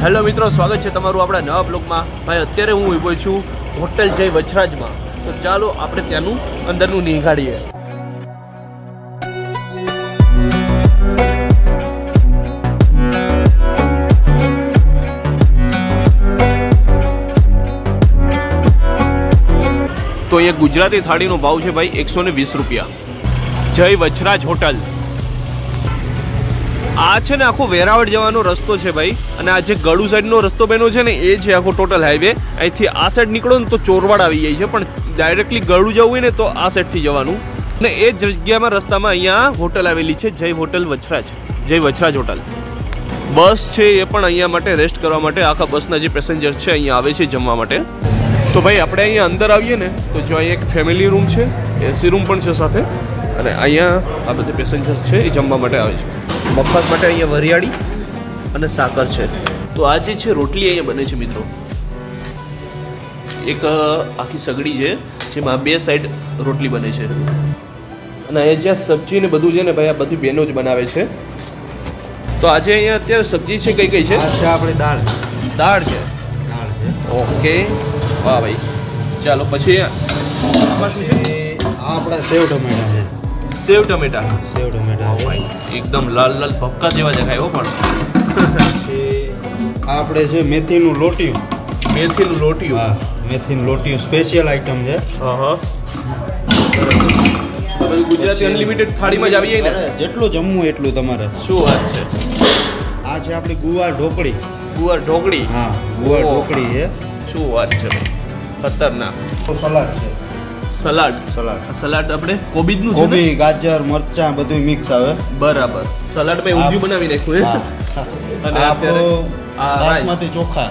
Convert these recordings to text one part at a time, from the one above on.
Hello મિત્રો, સ્વાગત છે તમારું આપણા નવા બ્લોગમાં। ભાઈ અત્યારે હું ઊભો છું હોટલ જય વછરાજમાં, તો ચાલો આપણે ત્યાંનું અંદરનું નિહાળીએ। તો અહીંયા ગુજરાતી થાળીનો ભાવ છે ભાઈ 120 રૂપિયા। જય વછરાજ હોટલ। આ છે ને આખો વેરાવળ જવાનો રસ્તો છે ભાઈ, અને આ જે ગળુ સાઈડનો રસ્તો બન્યો છે ને એ છે આખો ટોટલ હાઈવે। અહીંથી આ સાઈડ નીકળો ને તો ચોરવાડ આવી જાય છે, પણ ડાયરેક્ટલી ગળુ જવું હોય ને તો આ સાઈડથી જવાનું। ને એ જગ્યામાં રસ્તામાં અહીંયા હોટલ આવેલી છે જય હોટલ વછરાજ, જય વછરાજ હોટલ। બસ છે એ પણ અહીંયા માટે રેસ્ટ કરવા માટે આખા બસના જે પેસેન્જર છે અહીંયા આવે છે જમવા માટે। તો ભાઈ આપણે અહીંયા અંદર આવીએ ને તો જો અહીંયા એક ફેમિલી રૂમ છે, એસી રૂમ પણ છે સાથે, અને અહીંયા આ બધા પેસેન્જર્સ છે એ જમવા માટે આવે છે। મફત માટે અહીંયા વરિયાળી અને સાકર છે। તો આ જે છે રોટલી અહીંયા બને છે મિત્રો, એક આખી સગડી છે જેમાં બે સાઈડ રોટલી બને છે, અને અહીંયા જ્યાં સબ્જી ને બધું છે ને ભાઈ આ બધી બહેનો જ બનાવે છે। તો આજે અહીંયા અત્યારે સબ્જી છે કઈ કઈ છે? આપણે દાળ છે। ઓકે, વાહ ભાઈ, ચાલો પછી આમાં શું છે? આ આપણા સેવ ટમેટા છે। સેવ ટમેટા ભાઈ એકદમ લાલ લાલ ભક્કા જેવા દેખાય હો। પણ આ આપણે છે મેથીનું લોટિયું। હા, મેથીનું લોટિયું સ્પેશિયલ આઈટમ છે। ગુજરાતી અનલિમિટેડ થાળીમાં જ આવી જાય ને, જેટલું જમવું એટલું તમારે। શું વાત છે? આ છે આપણી ગુવાર ઢોકળી। હા, ગુવાર ઢોકળી છે। શું વાત છે, ખતરનાક। સલાડ છે, સલાડ આપણે કોબીજનું છે, કોબી ગાજર મરચાં બધું મિક્સ આવે। બરાબર, સલાડમાં ઊંધિયું બનાવી નાખ્યું છે, અને અત્યારે બાસમતી ચોખા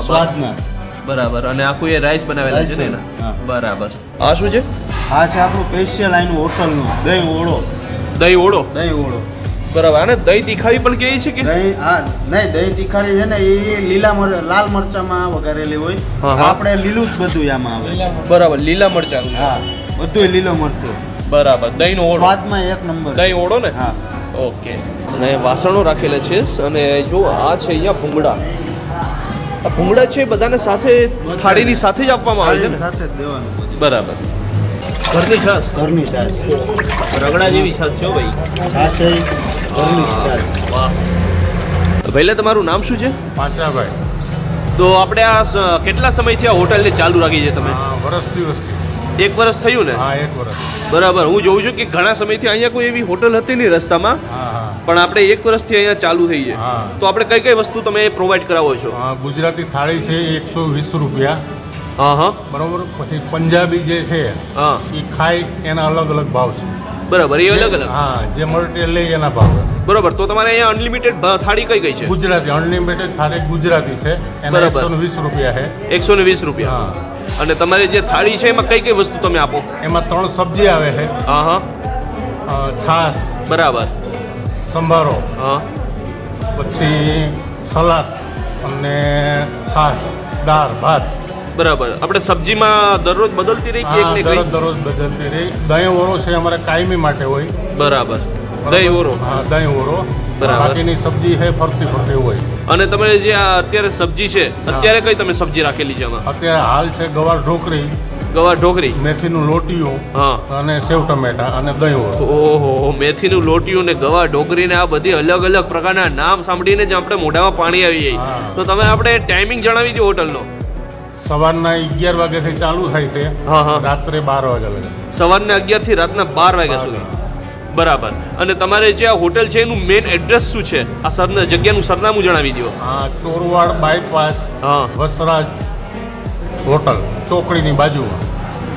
સ્વાદના। બરાબર, અને આખું એ રાઈસ બનાવેલા છે ને એના। બરાબર, આ શું છે? આ છે આપણું સ્પેશિયલ આઈનું હોટલનું દહીં ઓળો। બરાબર, આને દહીં તીખારી પણ કહે છે કે દહીં? આ નહીં, દહીં તીખારી છે ને એ લાલ મરચામાં વઘારેલી હોય। આપણે લીલું જ બધું આમાં આવે। બરાબર, લીલા મરચાં। હા, બધું લીલો મરચું। બરાબર, દહીંનો ઓળો સ્વાદમાં એક નંબર દહીં ઓળો ને। હા, ઓકે। અને વાસણો રાખેલા છે, અને જો આ છે અહીંયા ભૂંગળા। આ ભૂંગળા છે બધાને સાથે થાળીની સાથે જ આપવામાં આવે છે ને? સાથે જ દેવાનું। બરાબર, ઘરની છાશ રગડા જેવી છાશ છે ભાઈ। છાશ ઘરની છાશ। વાહ, પહેલા તમારું નામ શું છે? પાંચરાભાઈ। તો આપણે આ કેટલા સમયથી આ હોટલને ચાલુ રાખી છે તમે? વર્ષથી 1 વર્ષ થયું ને? હા, 1 વર્ષ। બરાબર, હું જોઉં છું કે ઘણા સમયથી અહીંયા કોઈ એવી હોટલ હતી નહીં રસ્તામાં, પણ આપણે 1 વર્ષથી અહીંયા ચાલુ થઈ છે। તો આપણે કઈ કઈ વસ્તુ તમે પ્રોવાઈડ કરાવો છો? ગુજરાતી થાળી છે 120 રૂપિયા। હા, બરોબર। પછી પંજાબી જે છે એ ખાય એના અલગ અલગ ભાવ છે। બરાબર, એ અલગ અલગ? હા, જે મટીરિયલ લે એના ભાવ। બરોબર, તો તમારે અહીંયા અનલિમિટેડ થાળી કઈ કઈ છે? ગુજરાતી અનલિમિટેડ થાળી ગુજરાતી છે, એના 120 રૂપિયા છે। 120 રૂપિયા। અને તમારી જે થાળી છે એમાં કઈ કઈ વસ્તુ તમે આપો? એમાં 3 સબ્જી આવે છે। છાશ, બરાબર, સંભારો, પછી સલાડ અને છાશ, દાળ ભાત। બરાબર, આપણે સબ્જીમાં દરરોજ બદલતી રહી કે દરરોજ બદલતી રહી। દહીં ઓરો છે અમારે કાયમી માટે હોય। બરાબર, દહીં ઓરો। હા, દહીં ઓરો। બરાબર, બાકીની સબ્જી છે ફરતી હોય। અને તમે જે આ અત્યારે સબ્જી છે, અત્યારે કઈ તમે સબ્જી રાખેલી છે આમાં? અત્યારે હાલ છે ગવાર ઢોકળી, મેથીનું લોટિયું, અને સેવ ટમેટા અને દહીં ઓરો। ઓહો, મેથીનું લોટિયું ને ગવાર ઢોકળી ને આ બધી અલગ અલગ પ્રકારના નામ સાંભળીને જ આપણે મોઢામાં પાણી આવી જાય। તો તમે આપણે ટાઈમિંગ જણાવી દો હોટલનો। સવારના 11 વાગ્યાથી ચાલુ થાય છે, રાત્રે 12 વાગ્યા લગી। સવારના 11 થી રાતના 12 વાગ્યા સુધી। બરાબર, અને તમારે જે આ હોટલ છે એનું મેઇન એડ્રેસ શું છે? આ જગ્યાનું સરનામું જણાવી દો। ચોરવાડ બાયપાસ, વસરાજ હોટલ ચોકડીની બાજુમાં।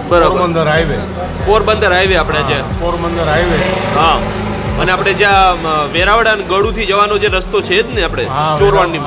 બરાબર, પોરબંદર હાઈવે આપણે છે, પોરબંદર હાઈવે। હા, અને આપણે જ્યાં વેરાવળ અને ગળુ થી જવાનો જે રસ્તો છે જ ને આપણે ચોરવાડની।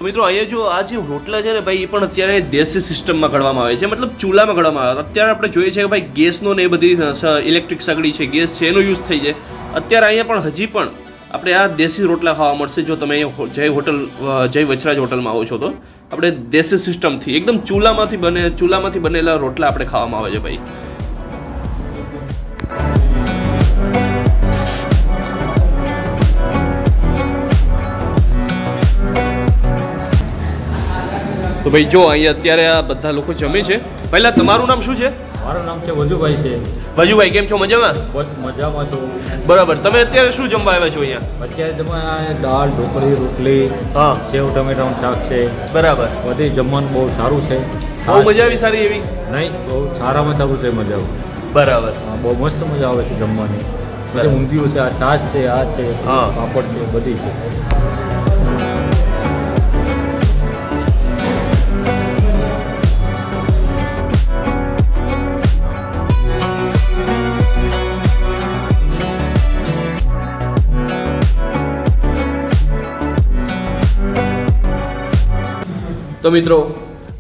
મિત્રો અહીંયા જો આ જે રોટલા છે ને ભાઈ એ પણ અત્યારે દેશી સિસ્ટમમાં ઘડવામાં આવે છે, મતલબ ચૂલામાં ઘડવામાં આવે। અત્યારે આપણે જોઈએ છે કે ભાઈ ગેસનો ને એ બધી ઇલેક્ટ્રિક સગડી છે, ગેસ છે, એનો યુઝ થઈ જાય। અત્યારે અહીંયા પણ હજી પણ આપણે આ દેશી રોટલા ખાવા મળશે જો તમે અહીંયા જય વછરાજ હોટલમાં આવો છો તો। આપણે દેશી સિસ્ટમથી એકદમ ચૂલામાંથી બનેલા રોટલા આપણે ખાવામાં આવે છે ભાઈ। ભાઈ જો અહીંયા અત્યારે આ બધા લોકો જમે છે. પહેલા તમારું નામ શું છે? મારું નામ છે વજુભાઈ છે. વજુભાઈ કેમ છો? મજામાં? મજામાં છો. બરાબર. તમે અત્યારે શું જમવા આવ્યા છો અહીંયા? અત્યારે તમે દાળ, ઢોકળી, રોટલી, હા, સેવ ટમેટાનું શાક છે. બરાબર. બધી જમવાનું બહુ સારું છે. બહુ મજા આવી? સારી એવી? નહીં, બહુ સારામાં સારું છે. મજા આવે. બરાબર. હા, બહુ મસ્ત મજા આવે છે જમવાની. ઊંધિયું છે, આ છાશ છે, આ છે, પાપડ છે, બધી છે. તો મિત્રો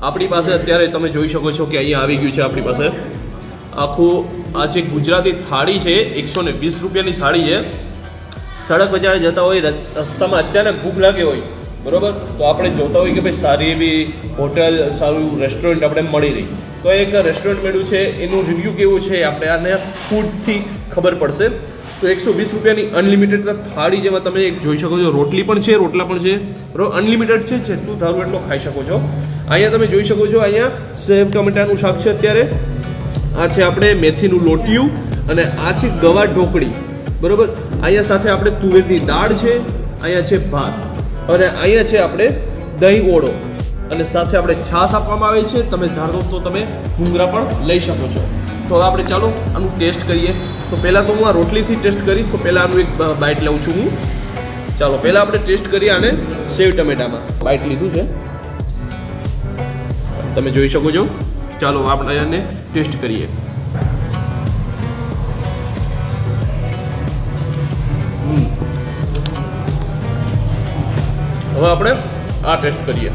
આપણી પાસે અત્યારે તમે જોઈ શકો છો કે અહીંયા આવી ગયું છે આપણી પાસે આખું આ જે ગુજરાતી થાળી છે. 120 રૂપિયાની થાળી છે. સડક બજારે જતા હોય, રસ્તામાં અચાનક ભૂખ લાગે હોય, બરોબર, તો આપણે જોતા હોય કે ભાઈ સારી એવી હોટલ, સારું રેસ્ટોરન્ટ આપણે મળી રહી. તો એક રેસ્ટોરન્ટ મળ્યું છે, એનું રિવ્યૂ કેવું છે આપણે આને ફૂડથી ખબર પડશે. તો 120 રૂપિયાની અનલિમિટેડ થાળી જેમાં તમે એક જોઈ શકો છો, રોટલી પણ છે, રોટલા પણ છે, બરોબર, અનલિમિટેડ છે, જેટલું ધારો એટલો ખાઈ શકો છો. અહીંયા તમે જોઈ શકો છો, અહીંયા સેવ ટમેટાનું શાક છે અત્યારે, આ છે આપણે મેથીનું લોટિયું, અને આ છે ગવા ઢોકળી, બરોબર. અહીંયા સાથે આપણે તુવેરની દાળ છે, અહીંયા છે ભાત, અને અહીંયા છે આપણે દહીં ઓળો, અને સાથે આપણે છાશ આપવામાં આવે છે. તમે ધારો તો તમે ભૂંગળા પણ લઈ શકો છો. તો હવે આપણે ચાલો આનું ટેસ્ટ કરીએ. તો પહેલાં તો હું આ રોટલીથી ટેસ્ટ કરીશ. તો પહેલાં આનું એક બાઇટ લઉં છું હું. ચાલો પહેલાં આપણે ટેસ્ટ કરીએ આને સેવ ટમેટામાં. બાઇટ લીધું છે, તમે જોઈ શકો છો. ચાલો આપણે આને ટેસ્ટ કરીએ. હવે આપણે આ ટેસ્ટ કરીએ,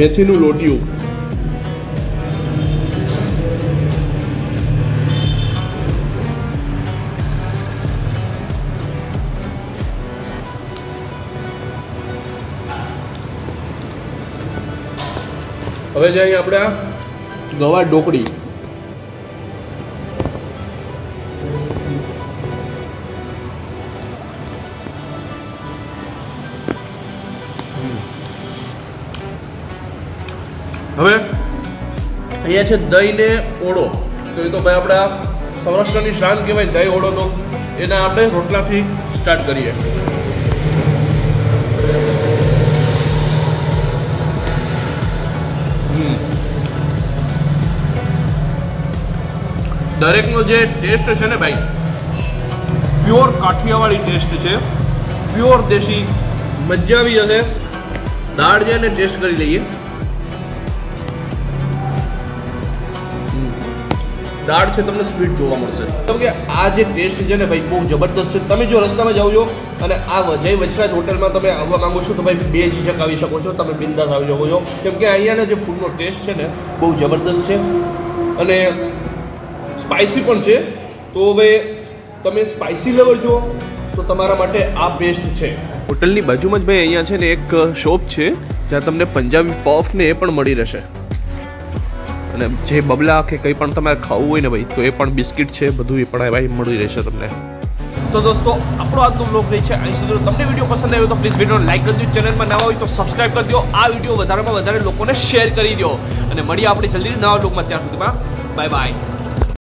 મેથીનું લોટિયું. હવે જઈએ આપણે આ ગવા ઢોકળી. હવે અહીંયા છે દહીં ને ઓળો. તો એ તો ભાઈ આપણા સૌરાષ્ટ્રની શાન કહેવાય દહીં ઓળો. તો એના આપણે રોટલાથી સ્ટાર્ટ કરીએ. દરેકનો જે ટેસ્ટ છે ને ભાઈ, પ્યોર કાઠિયાવાડી ટેસ્ટ છે, પ્યોર દેશી. મજા આવી જશે. દાળ છે ને ટેસ્ટ કરી લઈએ. દાળ છે તમને સ્વીટ જોવા મળશે. કેમ કે આ જે ટેસ્ટ છે ને ભાઈ બહુ જબરદસ્ત છે. તમે જો રસ્તામાં જાઓ છો અને આ જય વચરાજ હોટલમાં તમે આવવા માંગો છો તો ભાઈ બે ઝીઝક આવી શકો છો, તમે બિંદાસ આવી શકો છો. કેમ કે અહીંયાના જે ફૂડનો ટેસ્ટ છે ને બહુ જબરદસ્ત છે, અને સ્પાઇસી પણ છે. તો હવે તમે સ્પાઇસી લવર છો તો તમારા માટે આ બેસ્ટ છે. હોટલની બાજુમાં જ ભાઈ અહીંયા છે ને એક શોપ છે જ્યાં તમને પંજાબી પફ ને એ પણ મળી રહેશે, અને જે બબલા કે કંઈ પણ તમારે ખાવું હોય ને ભાઈ તો એ પણ બિસ્કિટ છે, બધું એ પણ ભાઈ મળી રહેશે તમને. તો દોસ્તો આપણો આજનો બ્લોગ રહી છે અહીં સુધી. તમને વિડીયો પસંદ આવ્યો તો પ્લીઝ વિડીયો લાઈક કરજો, ચેનલમાં નવા હોય તો સબસ્ક્રાઈબ કરી દો, આ વિડીયો વધારેમાં વધારે લોકોને શેર કરી દો, અને મળીએ આપણે જલ્દી નવા બ્લોગમાં. ત્યાં સુધીમાં બાય બાય.